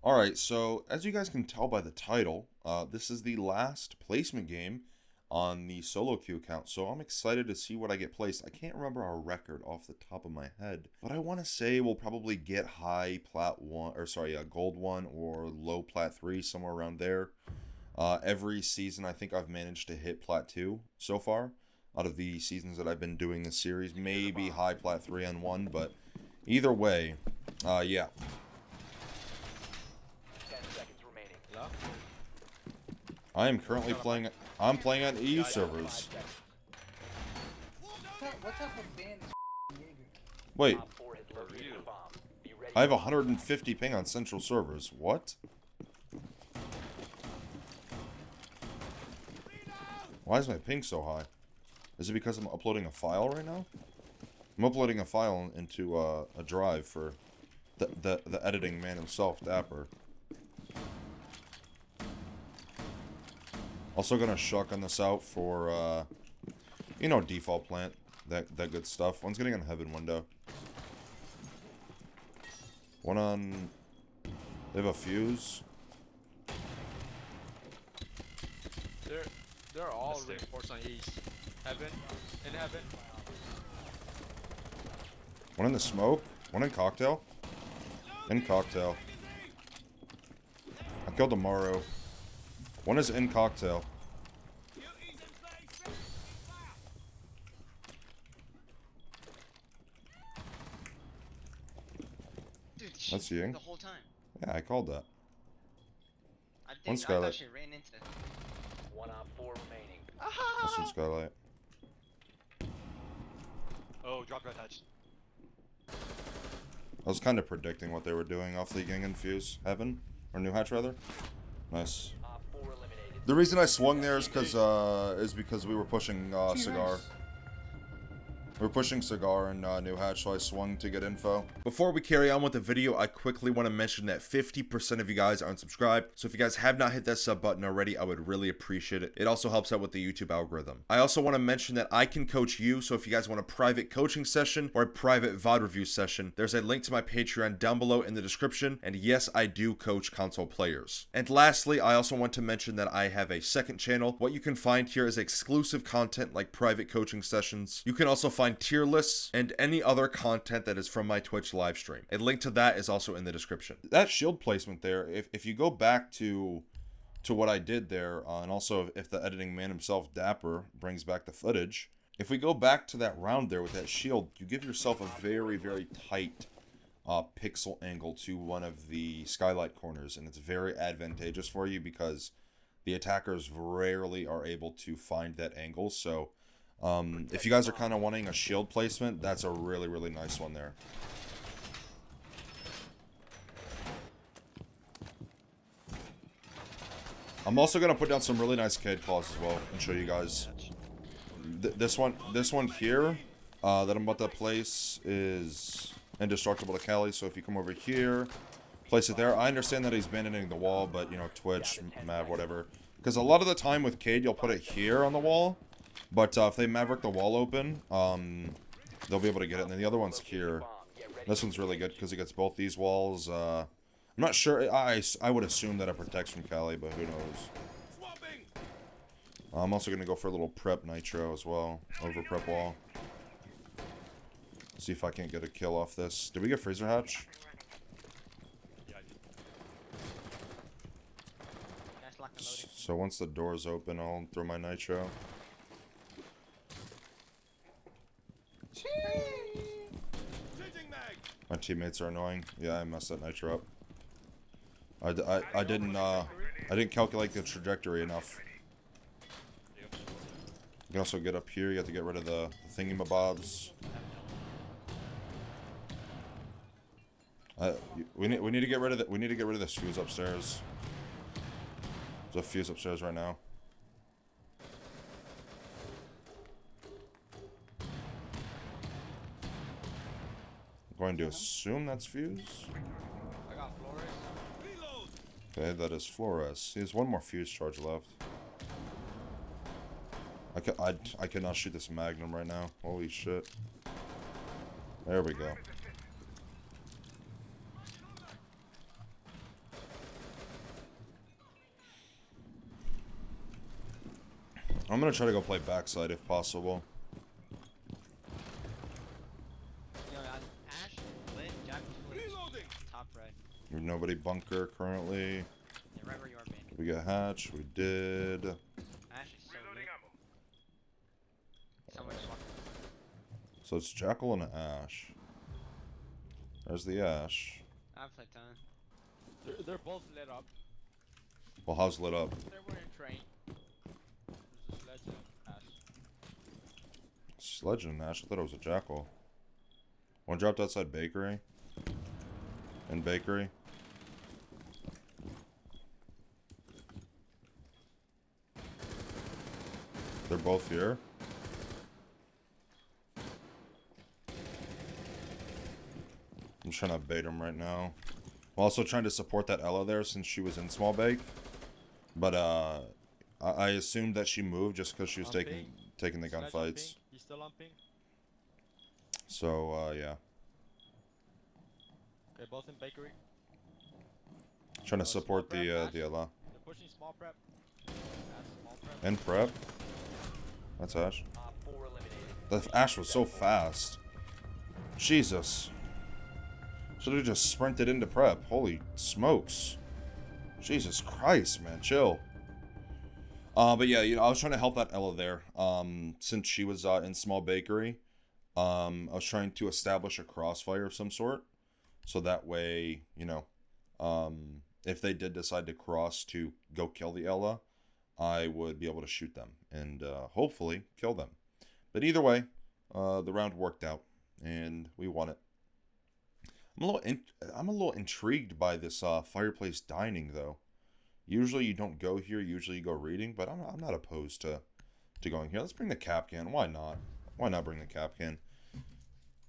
Alright, so as you guys can tell by the title, this is the last placement game on the solo queue account, so I'm excited to see what I get placed. I can't remember our record off the top of my head, but I want to say we'll probably get high plat 1, or sorry, gold 1 or low plat 3, somewhere around there. Every season I think I've managed to hit plat 2 so far, out of the seasons that I've been doing this series. Maybe high plat 3 on 1, but either way, yeah. I am currently playing. I'm playing on EU servers. What type of band is Jaeger? Wait. I have 150 ping on central servers. What? Why is my ping so high? Is it because I'm uploading a file right now? I'm uploading a file into a drive for the editing man himself, Dapper. Also gonna shotgun this out for, you know, default plant. That good stuff. One's getting on heaven window. One on... They have a fuse. They're all reinforced on east. Heaven. In heaven. One in the smoke. One in cocktail. In cocktail. I killed a Maru. One is in cocktail. Dude, That's Ying. the whole time. Yeah, I called that. I Skylight. thought she ran into. 1 op 4 remaining. That's one Skylight. Oh, drop red hatch. I was kind of predicting what they were doing off the Ying and fuse. Heaven? Or New Hatch, rather. Nice. Op 4 eliminated. The reason I swung there is because we were pushing Cigar. We were pushing Cigar and New Hatch, so I swung to get info. Before we carry on with the video, I quickly want to mention that 50% of you guys aren't subscribed, so if you guys have not hit that sub button already, I would really appreciate it. It also helps out with the YouTube algorithm. I also want to mention that I can coach you, so if you guys want a private coaching session or a private VOD review session, there's a link to my Patreon down below in the description, and yes, I do coach console players. And lastly, I also want to mention that I have a second channel. What you can find here is exclusive content like private coaching sessions. You can also find tier lists and any other content that is from my Twitch live stream. A link to that is also in the description. That shield placement there, if you go back to what I did there, and also if the editing man himself, Dapper, brings back the footage, if we go back to that round there with that shield, you give yourself a very, very tight pixel angle to one of the skylight corners, and it's very advantageous for you because the attackers rarely are able to find that angle. So if you guys are kind of wanting a shield placement, that's a really, really nice one there. I'm also going to put down some really nice Cade claws as well and show you guys. This one here that I'm about to place is indestructible to Cali, so if you come over here, place it there. I understand that he's abandoning the wall, but, you know, Twitch, Mav, whatever. Because a lot of the time with Cade, you'll put it here on the wall. But if they Maverick the wall open, they'll be able to get it. And then the other one's here. This one's really good because it gets both these walls. I'm not sure. I would assume that it protects from Cali, but who knows. I'm also going to go for a little prep nitro as well. Over prep wall. See if I can't get a kill off this. Did we get freezer hatch? So once the door's open, I'll throw my nitro. My teammates are annoying. Yeah, I messed that nitro up. I didn't calculate the trajectory enough. You can also get up here. You have to get rid of the thingamabobs. We need to get rid of this fuse upstairs. There's a fuse upstairs right now. I'm going to assume that's fuse. I got Flores. Okay, that is Flores. He has one more fuse charge left. I cannot shoot this Magnum right now. Holy shit. There we go. I'm gonna try to go play backside if possible. Yo, Ash, Lit, Jack, reloading. Top right. We have nobody bunker currently. Yeah, right where you are, man. We got hatch. We did. Ash is so lit. Someone just walked. So it's Jackal and Ash. There's the Ash. I've played ton. They're both lit up. Well, how's lit up? They were in train. There's a sledge and Ash. Sledge and Ash. I thought it was a Jackal. One dropped outside bakery. In bakery. They're both here. I'm trying to bait him right now. I'm also trying to support that Ella there since she was in small bake. But I assumed that she moved just because she was taking the gunfights. He's still on ping. So yeah. They're both in bakery. Trying to support the Ella. They're pushing small prep. Ash, small prep. And prep. That's Ash. Op 4 eliminated. The Ash was so fast. Jesus. Should have just sprinted into prep. Holy smokes. Jesus Christ, man. Chill. But yeah, you know, I was trying to help that Ella there. Since she was in small bakery. I was trying to establish a crossfire of some sort. So that way, you know, if they did decide to cross to go kill the Ella, I would be able to shoot them and hopefully kill them. But either way, the round worked out and we won it. I'm a little intrigued by this fireplace dining though. Usually you don't go here. Usually you go reading, but I'm not opposed to going here. Let's bring the cap can. Why not? Why not bring the cap can?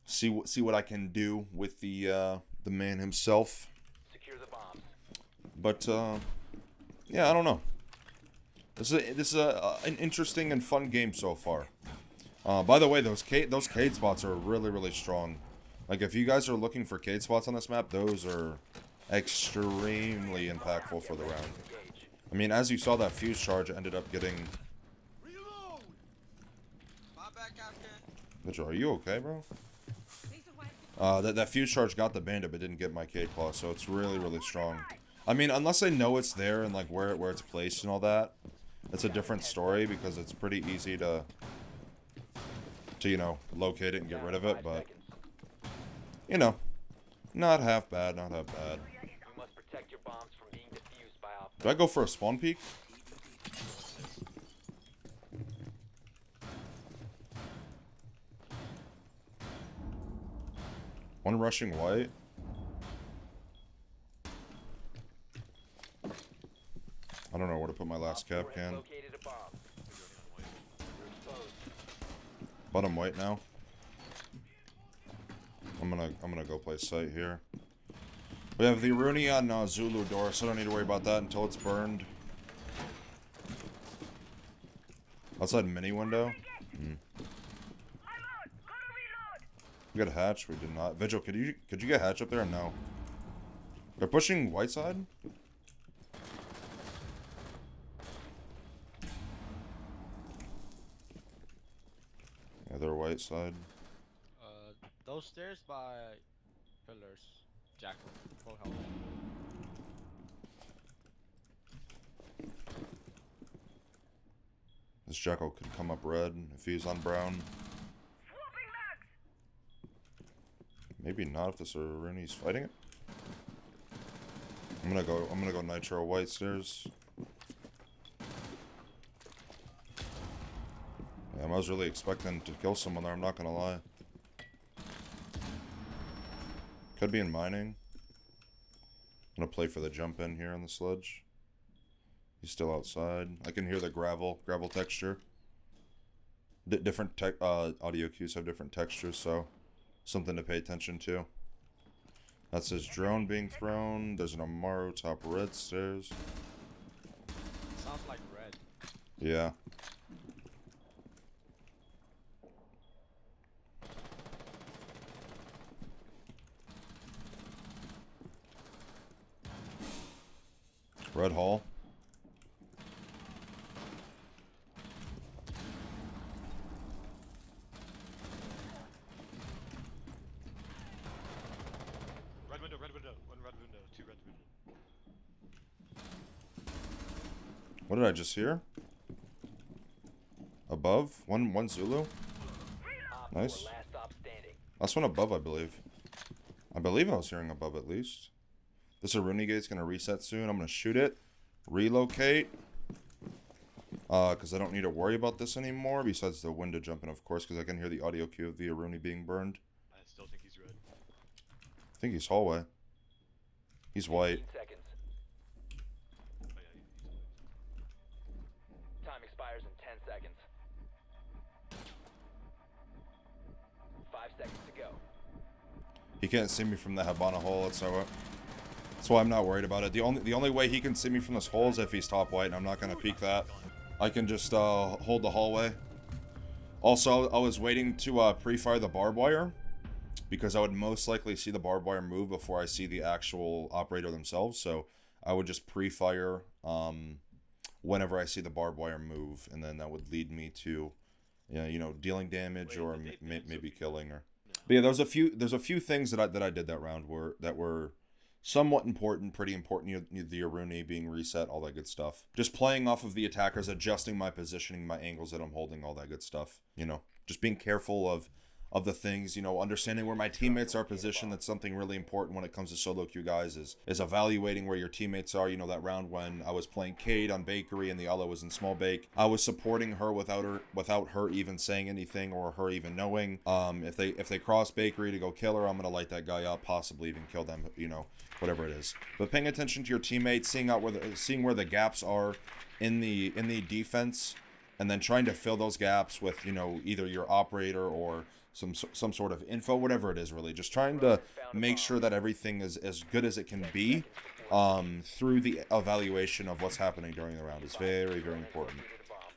See what I can do with the man himself. Secure the bombs. But yeah, I don't know. This is an interesting and fun game so far. By the way, those Cade spots are really strong. Like if you guys are looking for Cade spots on this map, those are extremely impactful for the round. I mean, as you saw, that fuse charge ended up getting. Reload! My bad, Captain. Mitchell, are you okay, bro? That fuse charge got the bandit, but didn't get my Cade claw, so it's really strong. I mean, unless I know it's there and like where it's placed and all that, it's a different story because it's pretty easy to you know, locate it and get rid of it. But you know, not half bad, not half bad. You must protect your bombs from being defused by op. Do I go for a spawn peek? One rushing white. I don't know where to put my last cap can. Located a bomb. You're exposed. Bottom white now. I'm gonna go play site here. We have the Rooney on Zulu door, so I don't need to worry about that until it's burned. Outside mini window. We got a hatch. We did not. Vigil, could you get hatch up there? No. They're pushing white side. Yeah, they're white side. Those stairs by pillars. Jackal. Full health. This Jackal could come up red if he's on brown. Maybe not if this Rooney's fighting it. I'm gonna go nitro white stairs. Yeah, I was really expecting to kill someone there, I'm not gonna lie. Could be in mining. I'm gonna play for the jump in here on the sledge. He's still outside. I can hear the gravel texture. Different audio cues have different textures, so something to pay attention to. That's his drone being thrown. There's an Amaro top red stairs. Sounds like red. Yeah. Red hall. What did I just hear? Above? One Zulu? Nice. Last stop standing. Last one above, I believe. I was hearing above at least. This Aruni gate's gonna reset soon. I'm gonna shoot it. Relocate. Because I don't need to worry about this anymore. Besides the window jumping, of course, because I can hear the audio cue of the Aruni being burned. I still think he's red. I think he's hallway. He's white. 15 seconds. Oh, yeah, Time expires in 10 seconds. 5 seconds to go. He can't see me from the Habana hole. That's why I'm not worried about it. The only way he can see me from this hole is if he's top white, and I'm not gonna peek that. I can just hold the hallway. Also, I was waiting to pre-fire the barbed wire because I would most likely see the barbed wire move before I see the actual operator themselves. So I would just pre-fire whenever I see the barbed wire move, and then that would lead me to, you know, dealing damage or maybe killing. Or, but yeah, there's a few things that I did that round that were somewhat important, pretty important. The Aruni being reset, all that good stuff. Just playing off of the attackers, adjusting my positioning, my angles that I'm holding, all that good stuff. You know, just being careful of the things, you know, understanding where my teammates are positioned. That's something really important when it comes to solo queue, guys, is evaluating where your teammates are. You know, that round when I was playing Cade on Bakery and the Ella was in Small Bake, I was supporting her without her even saying anything or her even knowing. If they cross Bakery to go kill her, I'm gonna light that guy up, possibly even kill them, you know, whatever it is. But paying attention to your teammates, seeing where the gaps are in the defense, and then trying to fill those gaps with, you know, either your operator or some sort of info, whatever it is, really. Just trying to make sure that everything is as good as it can be through the evaluation of what's happening during the round is very, very important.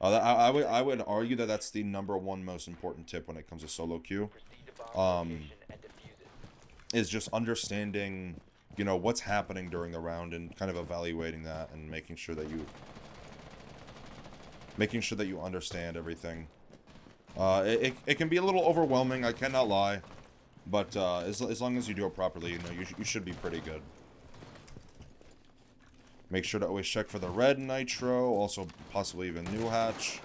I would argue that that's the #1 most important tip when it comes to solo queue. Is just understanding, you know, what's happening during the round and kind of evaluating that and making sure that you understand everything. It can be a little overwhelming, I cannot lie, but as long as you do it properly, you know, you should be pretty good. Make sure to always check for the red nitro, also possibly even new hatch.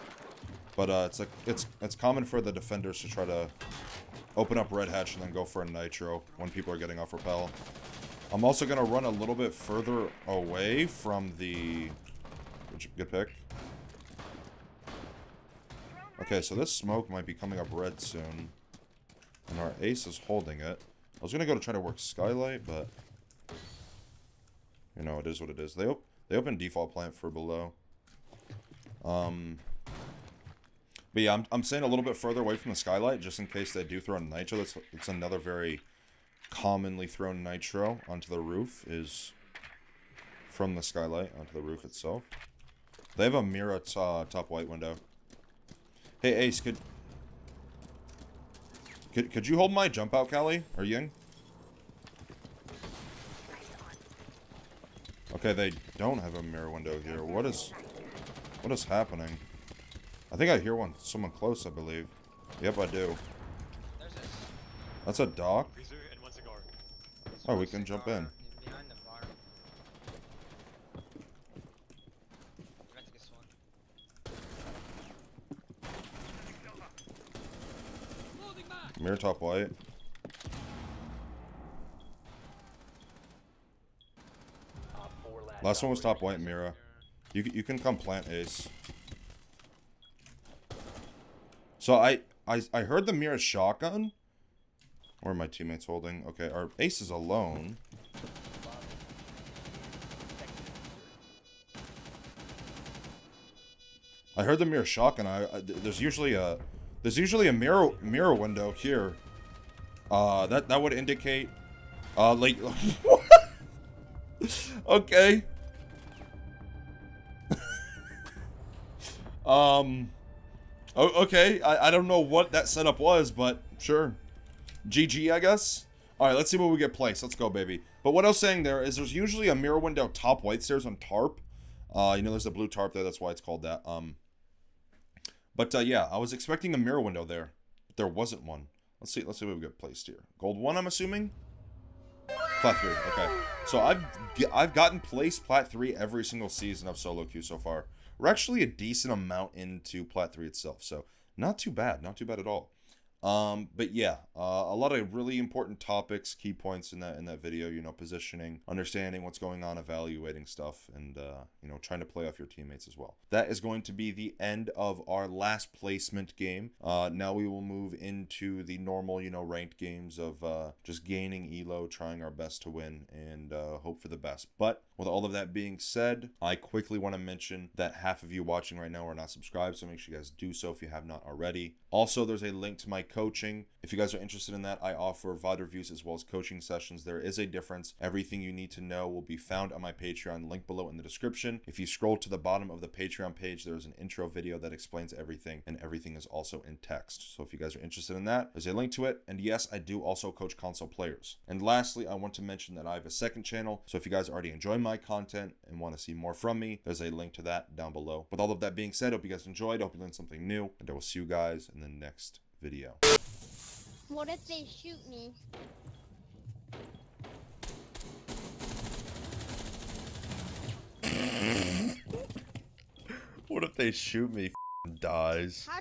But it's common for the defenders to try to open up red hatch and then go for a nitro when people are getting off rappel. I'm also gonna run a little bit further away from the good pick. Okay, so this smoke might be coming up red soon. And our ace is holding it. I was gonna go to try to work skylight, but you know, it is what it is. They open default plant for below. But yeah, I'm staying a little bit further away from the skylight just in case they do throw a nitro. It's another very commonly thrown nitro onto the roof, is from the skylight onto the roof itself. They have a mirror top white window. Hey Ace, could you hold my jump out, Callie? Or Ying? Okay, they don't have a mirror window here. What is happening? I think I hear someone close, I believe. Yep, I do. There's this. That's a dock? Freezer and 1 cigar. Oh, we can jump in. Behind the bar. Let's get one. Mirror top white. Last one was top white mirror. You can come plant Ace. So I heard the mirror shotgun. Where are my teammates holding? Okay, our Ace is alone. I heard the mirror shotgun. There's usually a mirror window here. That would indicate like okay. Okay, I don't know what that setup was, but sure. GG, I guess. Alright, let's see what we get placed. Let's go, baby. But what I was saying there is there's usually a mirror window top white stairs on tarp. You know, there's a blue tarp there, that's why it's called that. But yeah, I was expecting a mirror window there, but there wasn't one. Let's see what we get placed here. Gold 1, I'm assuming? Plat 3, okay. So I've gotten placed Plat 3 every single season of solo queue so far. we're actually a decent amount into Plat 3 itself, so not too bad at all. But yeah, a lot of really important topics, key points in that video, you know, positioning, understanding what's going on, evaluating stuff, and, you know, trying to play off your teammates as well. That is going to be the end of our last placement game. Now we will move into the normal, you know, ranked games of just gaining elo, trying our best to win, and hope for the best. But with all of that being said, I quickly want to mention that half of you watching right now are not subscribed, so make sure you guys do so if you have not already. Also, there's a link to my coaching. If you guys are interested in that, I offer VOD reviews as well as coaching sessions. There is a difference. Everything you need to know will be found on my Patreon, link below in the description. If you scroll to the bottom of the Patreon page, there's an intro video that explains everything, and everything is also in text. So if you guys are interested in that, there's a link to it. And yes, I do also coach console players. And lastly, I want to mention that I have a second channel. So if you guys already enjoy my content and want to see more from me, there's a link to that down below. With all of that being said, hope you guys enjoyed. Hope you learned something new, and I will see you guys in the next video. What if they shoot me? What if they shoot me? Dies. How